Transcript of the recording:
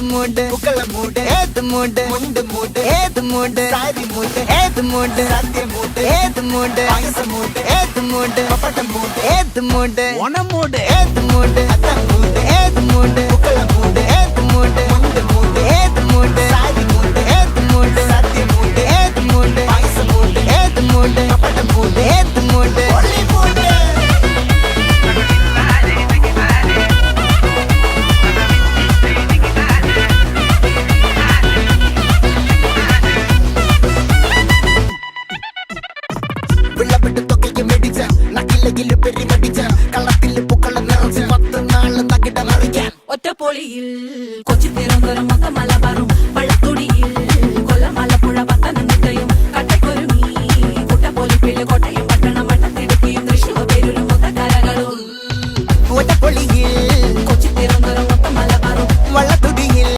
மூடு புக்கல மூடு ஏத்து மூடு முண்டு மூடு ஏத்து மூடு சாரி மூடு ஏத்து மூடு சத்திய மூடு ஏத்து மூடு பாயச மூடு ஏத்து மூடு பப்பட்ட மூடு ஏத்து மூடு ஒன மூடு ஏத்து மூடு அத்த மூடு ஏத்து மூடு புக்கல மூடு ஏத்து மூடு முண்டு மூடு ஏத்து மூடு சாரி மூடு ஏத்து மூடு சத்திய மூடு ஏத்து மூடு பாயச மூடு ஏத்து மூடு பப்பட்ட மூடு ஏத்து மூடு ஒளி மூடு വിളവിട്ട് തൊക്കയ്ക്ക് മെടിച്ച നക്കിലകില് പെരിമടിച്ച കളത്തില് പൂക്കള നിറച്ച് 10 നാള് നകിട മറിക്കാൻ ഒറ്റപ്പൊളിയിൽ കൊച്ചി തിരുവനന്തപുരം മൊത്തം മലബാറും